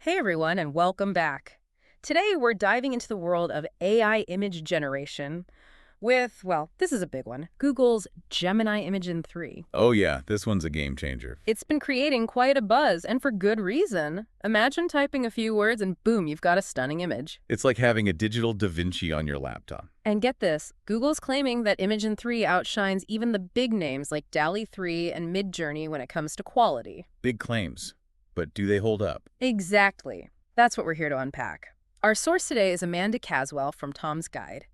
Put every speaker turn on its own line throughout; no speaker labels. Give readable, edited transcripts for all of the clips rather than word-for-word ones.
Hey everyone, and welcome back. Today we're diving into the world of AI image generation with, well, this is a big one, Google's Gemini Imagen 3.
Oh yeah, this one's a game changer.
It's been creating quite a buzz, and for good reason. Imagine typing a few words and boom, you've got a stunning image.
It's like having a digital Da Vinci on your laptop.
And get this, Google's claiming that Imagen 3 outshines even the big names like DALL-E 3 and Midjourney when it comes to quality.
Big claims, but do they hold up?
Exactly. That's what we're here to unpack. Our source today is Amanda Caswell from Tom's Guide.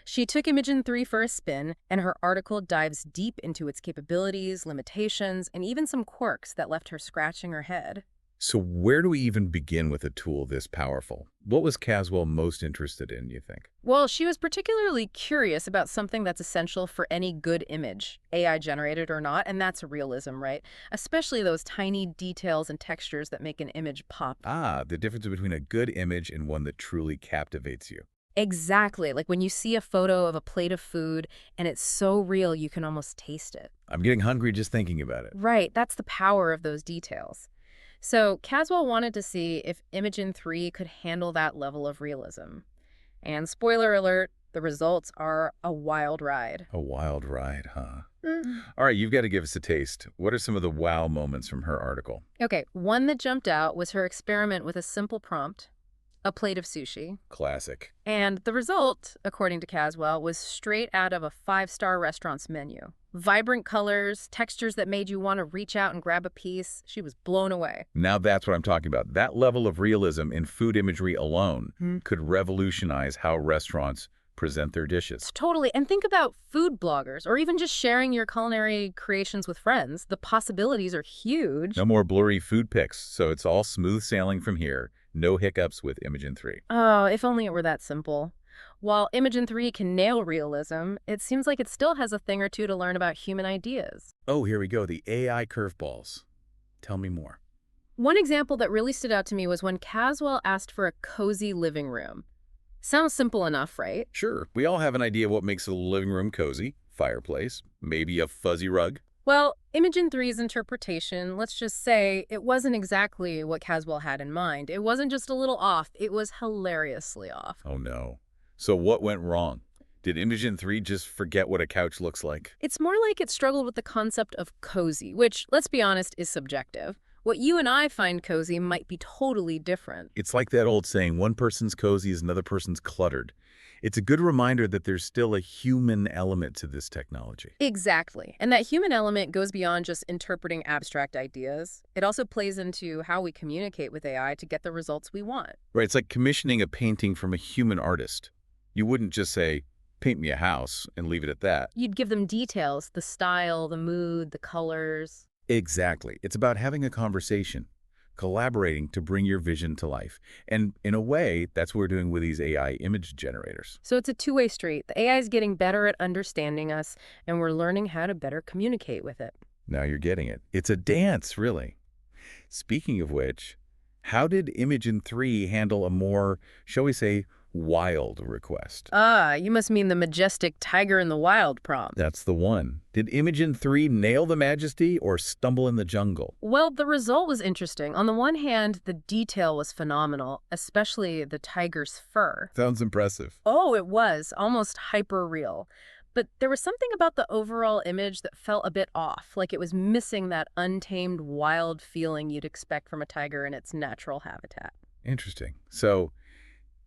She took Imagen 3 for a spin, and her article dives deep into its capabilities, limitations, and even some quirks that left her scratching her head.
So where do we even begin with a tool this powerful? What was Caswell most interested in, you think?
Well, she was particularly curious about something that's essential for any good image, AI generated or not, and that's realism, right? Especially those tiny details and textures that make an image pop.
Ah, the difference between a good image and one that truly captivates you.
Exactly, like when you see a photo of a plate of food and it's so real you can almost taste it.
I'm getting hungry just thinking about it.
Right, that's the power of those details. So Caswell wanted to see if Imagen 3 could handle that level of realism. And spoiler alert, the results are a wild ride.
A wild ride, huh? All right, you've got to give us a taste. What are some of the wow moments from her article?
Okay, one that jumped out was her experiment with a simple prompt, a plate of sushi.
Classic.
And the result, according to Caswell, was straight out of a five-star restaurant's menu. Vibrant colors, textures that made you want to reach out and grab a piece. She was blown away.
Now that's what I'm talking about. That level of realism in food imagery alone could revolutionize how restaurants present their dishes.
Totally. And think about food bloggers or even just sharing your culinary creations with friends. The possibilities are huge.
No more blurry food pics, so it's all smooth sailing from here. No hiccups with Imagen 3.
Oh, if only it were that simple. While Imagen 3 can nail realism, it seems like it still has a thing or two to learn about human ideas.
Oh, here we go, the AI curveballs. Tell me more.
One example that really stood out to me was when Caswell asked for a cozy living room. Sounds simple enough, right?
Sure, we all have an idea of what makes a living room cozy. Fireplace, maybe a fuzzy rug.
Well, Imagen 3's interpretation, let's just say, it wasn't exactly what Caswell had in mind. It wasn't just a little off, it was hilariously off.
Oh no. So what went wrong? Did Imagen 3 just forget what a couch looks like?
It's more like it struggled with the concept of cozy, which, let's be honest, is subjective. What you and I find cozy might be totally different.
It's like that old saying, one person's cozy is another person's cluttered. It's a good reminder that there's still a human element to this technology.
Exactly. And that human element goes beyond just interpreting abstract ideas. It also plays into how we communicate with AI to get the results we want.
Right, it's like commissioning a painting from a human artist. You wouldn't just say, paint me a house, and leave it at that.
You'd give them details, the style, the mood, the colors.
Exactly. It's about having a conversation, collaborating to bring your vision to life. And in a way, that's what we're doing with these AI image generators.
So it's a two-way street. The AI is getting better at understanding us, and we're learning how to better communicate with it.
Now you're getting it. It's a dance, really. Speaking of which, how did Imagen 3 handle a more, shall we say, wild request?
Ah, you must mean the majestic tiger in the wild prompt.
That's the one. Did Imagen 3 nail the majesty or stumble in the jungle?
Well, the result was interesting. On the one hand, the detail was phenomenal, especially the tiger's fur.
Sounds impressive.
Oh, it was, almost hyper-real. But there was something about the overall image that felt a bit off, like it was missing that untamed, wild feeling you'd expect from a tiger in its natural habitat.
Interesting. So,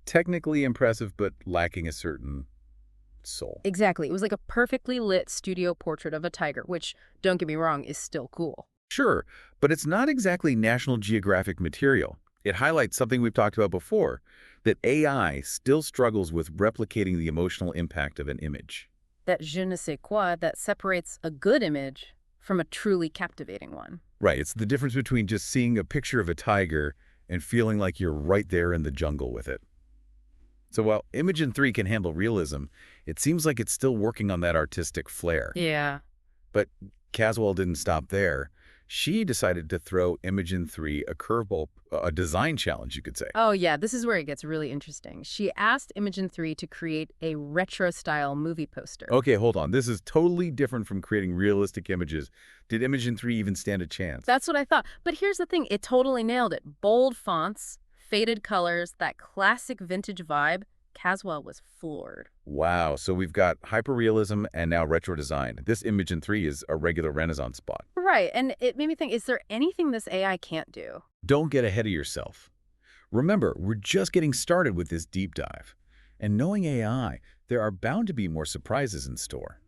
technically impressive, but lacking a certain soul.
Exactly. It was like a perfectly lit studio portrait of a tiger, which, don't get me wrong, is still cool.
Sure, but it's not exactly National Geographic material. It highlights something we've talked about before, that AI still struggles with replicating the emotional impact of an image.
That je ne sais quoi that separates a good image from a truly captivating one.
Right, it's the difference between just seeing a picture of a tiger and feeling like you're right there in the jungle with it. So while Imagen 3 can handle realism, it seems like it's still working on that artistic flair.
Yeah.
But Caswell didn't stop there. She decided to throw Imagen 3 a curveball, a design challenge, you could say.
Oh, yeah, this is where it gets really interesting. She asked Imagen 3 to create a retro-style movie poster.
Okay, hold on. This is totally different from creating realistic images. Did Imagen 3 even stand a chance?
That's what I thought. But here's the thing. It totally nailed it. Bold fonts, faded colors, that classic vintage vibe. Caswell was floored.
Wow, so we've got hyperrealism and now retro design. This Imagen 3 is a regular Renaissance spot.
Right, and it made me think, is there anything this AI can't do?
Don't get ahead of yourself. Remember, we're just getting started with this deep dive. And knowing AI, there are bound to be more surprises in store.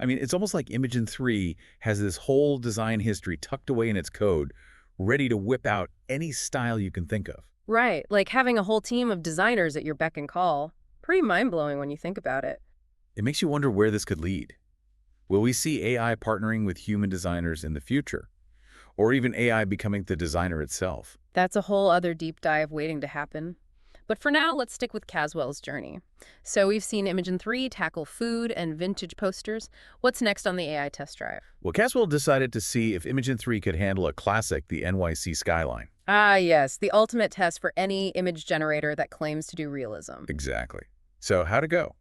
I mean, it's almost like Imagen 3 has this whole design history tucked away in its code, ready to whip out any style you can think of.
Right, like having a whole team of designers at your beck and call. Pretty mind-blowing when you think about it.
It makes you wonder where this could lead. Will we see AI partnering with human designers in the future? Or even AI becoming the designer itself?
That's a whole other deep dive waiting to happen. But for now, let's stick with Caswell's journey. So we've seen Imagen 3 tackle food and vintage posters. What's next on the AI test drive?
Well, Caswell decided to see if Imagen 3 could handle a classic, the NYC skyline.
Ah, yes, the ultimate test for any image generator that claims to do realism.
Exactly. So how'd it go?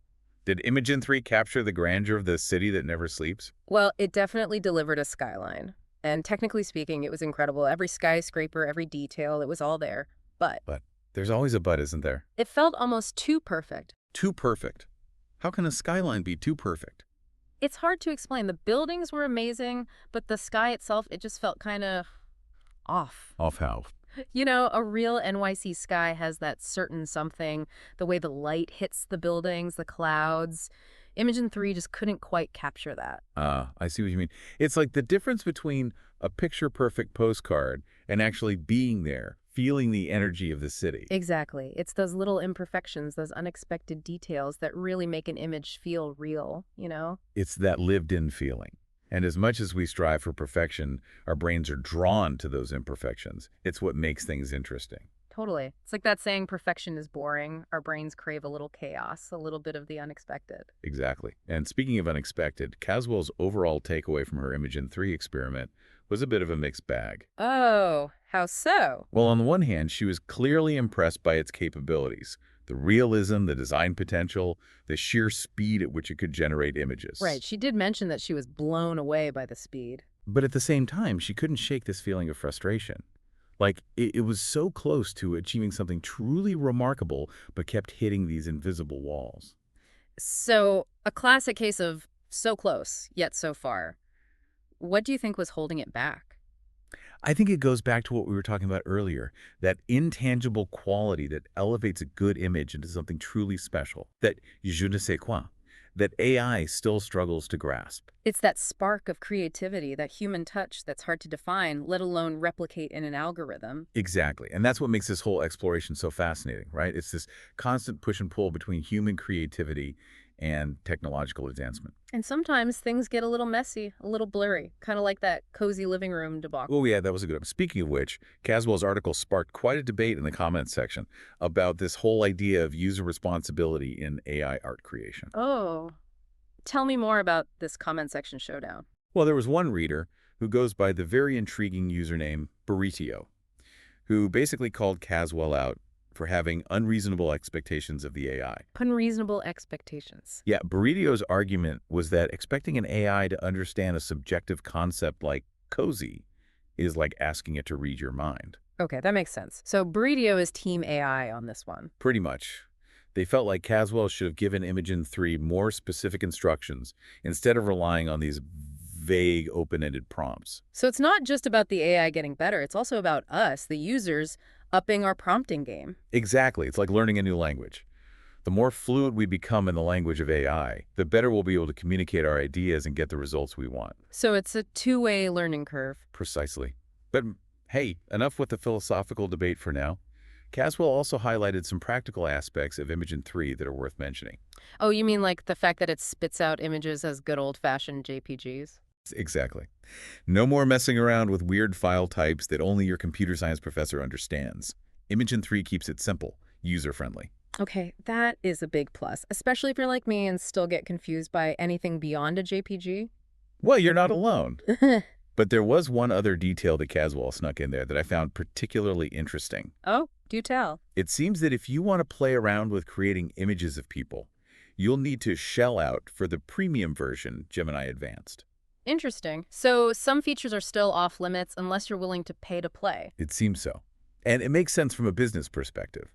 Did Imagen 3 capture the grandeur of the city that never sleeps?
Well, it definitely delivered a skyline. And technically speaking, it was incredible. Every skyscraper, every detail, it was all there. But
But there's always a but, isn't there?
it felt almost too perfect.
Too perfect. How can a skyline be too perfect?
It's hard to explain. The buildings were amazing, but the sky itself, it just felt kind of off.
Off how?
You know, a real NYC sky has that certain something, the way the light hits the buildings, the clouds. Imagen 3 just couldn't quite capture that.
I see what you mean. It's like the difference between a picture-perfect postcard and actually being there, feeling the energy of the city.
Exactly. It's those little imperfections, those unexpected details that really make an image feel real, you know?
It's that lived-in feeling. And as much as we strive for perfection, our brains are drawn to those imperfections. It's what makes things interesting.
Totally. It's like that saying, perfection is boring. Our brains crave a little chaos, a little bit of the unexpected.
Exactly. And speaking of unexpected, Caswell's overall takeaway from her Imagen 3 experiment was a bit of a mixed bag.
Oh, how so?
Well, on the one hand, she was clearly impressed by its capabilities, the realism, the design potential, the sheer speed at which it could generate images.
Right. She did mention that she was blown away by the speed.
But at the same time, she couldn't shake this feeling of frustration. Like, it was so close to achieving something truly remarkable, but kept hitting these invisible walls.
So, a classic case of so close, yet so far. What do you think was holding it back?
I think it goes back to what we were talking about earlier, that intangible quality that elevates a good image into something truly special, that je ne sais quoi, that AI still struggles to grasp.
It's that spark of creativity, that human touch that's hard to define, let alone replicate in an algorithm.
Exactly. And that's what makes this whole exploration so fascinating, right? It's this constant push and pull between human creativity and technological advancement.
And sometimes things get a little messy, a little blurry, kind of like that cozy living room debacle.
Oh, yeah, that was a good one. Speaking of which, Caswell's article sparked quite a debate in the comments section about this whole idea of user responsibility in AI art creation.
Oh, tell me more about this comment section showdown.
Well, there was one reader who goes by the very intriguing username Burritio, who basically called Caswell out for having unreasonable expectations of the AI.
Unreasonable expectations.
Yeah, Burritio's argument was that expecting an AI to understand a subjective concept like cozy is like asking it to read your mind.
Okay, that makes sense. So Burritio is team AI on this one.
Pretty much. They felt like Caswell should have given Imagen 3 more specific instructions instead of relying on these vague, open-ended prompts.
So it's not just about the AI getting better, it's also about us, the users, upping our prompting game.
Exactly. It's like learning a new language. The more fluid we become in the language of AI, the better we'll be able to communicate our ideas and get the results we want.
So it's a two-way learning curve.
Precisely. But hey, enough with the philosophical debate for now. Caswell also highlighted some practical aspects of Imagen 3 that are worth mentioning.
Oh, you mean like the fact that it spits out images as good old-fashioned JPGs?
Exactly. No more messing around with weird file types that only your computer science professor understands. Imagen 3 keeps it simple, user-friendly.
Okay, that is a big plus, especially if you're like me and still get confused by anything beyond a JPG.
Well, you're not alone. But there was one other detail that Caswell snuck in there that I found particularly interesting.
Oh, do tell.
It seems that if you want to play around with creating images of people, you'll need to shell out for the premium version, Gemini Advanced.
Interesting. So some features are still off limits unless you're willing to pay to play.
It seems so. And it makes sense from a business perspective.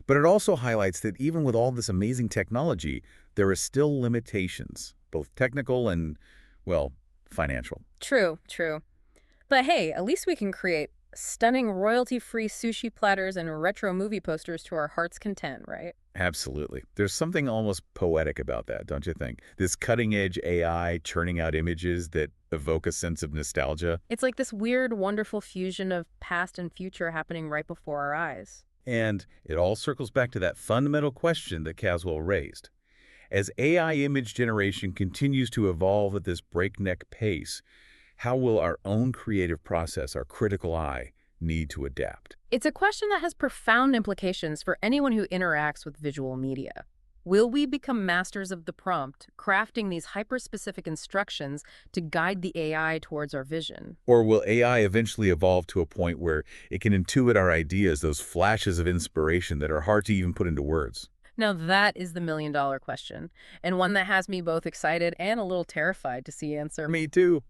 But it also highlights that even with all this amazing technology, there are still limitations, both technical and, well, financial.
True, true. But hey, at least we can create stunning royalty-free sushi platters and retro movie posters to our heart's content, right?
Absolutely. There's something almost poetic about that, don't you think? This cutting-edge AI churning out images that evoke a sense of nostalgia.
It's like this weird, wonderful fusion of past and future happening right before our eyes.
And it all circles back to that fundamental question that Caswell raised. As AI image generation continues to evolve at this breakneck pace, how will our own creative process, our critical eye, need to adapt?
It's a question that has profound implications for anyone who interacts with visual media. Will we become masters of the prompt, crafting these hyper-specific instructions to guide the AI towards our vision?
Or will AI eventually evolve to a point where it can intuit our ideas, those flashes of inspiration that are hard to even put into words?
Now that is the million-dollar question, and one that has me both excited and a little terrified to see answer.
Me too.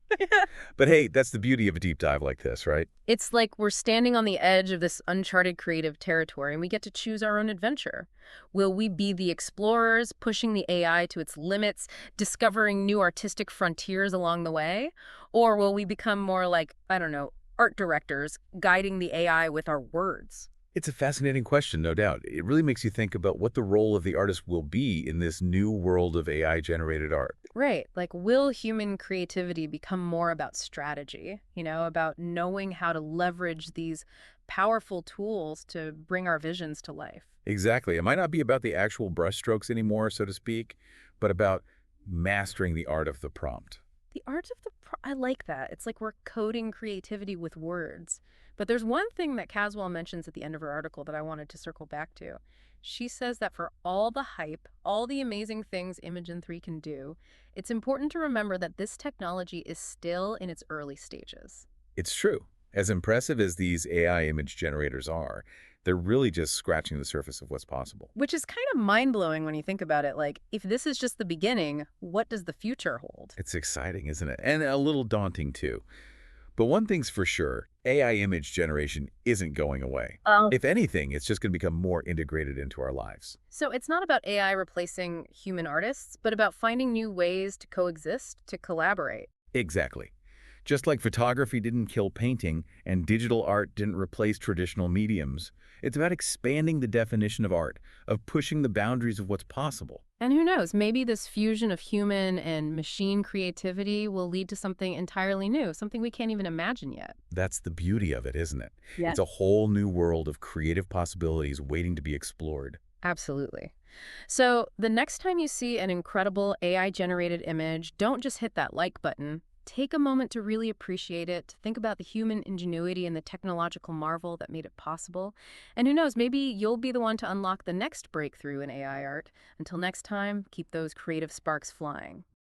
But hey, that's the beauty of a deep dive like this, right?
It's like we're standing on the edge of this uncharted creative territory, and we get to choose our own adventure. Will we be the explorers, pushing the AI to its limits, discovering new artistic frontiers along the way? Or will we become more like, I don't know, art directors, guiding the AI with our words?
It's a fascinating question, no doubt. It really makes you think about what the role of the artist will be in this new world of AI-generated art.
Right. Like, will human creativity become more about strategy, about knowing how to leverage these powerful tools to bring our visions to life?
Exactly. It might not be about the actual brushstrokes anymore, so to speak, but about mastering the art of the prompt.
The art of I like that. It's like we're coding creativity with words. But there's one thing that Caswell mentions at the end of her article that I wanted to circle back to. She says that for all the hype, all the amazing things Imagen 3 can do, it's important to remember that this technology is still in its early stages.
It's true. As impressive as these AI image generators are, they're really just scratching the surface of what's possible.
Which is kind of mind-blowing when you think about it. Like, if this is just the beginning, what does the future hold?
It's exciting, isn't it? And a little daunting, too. But one thing's for sure, AI image generation isn't going away.
Oh.
If anything, it's just going to become more integrated into our lives.
So it's not about AI replacing human artists, but about finding new ways to coexist, to collaborate.
Exactly. Just like photography didn't kill painting and digital art didn't replace traditional mediums, it's about expanding the definition of art, of pushing the boundaries of what's possible.
And who knows, maybe this fusion of human and machine creativity will lead to something entirely new, something we can't even imagine yet.
That's the beauty of it, isn't it?
Yes.
It's a whole new world of creative possibilities waiting to be explored.
Absolutely. So the next time you see an incredible AI-generated image, don't just hit that like button. Take a moment to really appreciate it, to think about the human ingenuity and the technological marvel that made it possible. And who knows, maybe you'll be the one to unlock the next breakthrough in AI art. Until next time, keep those creative sparks flying.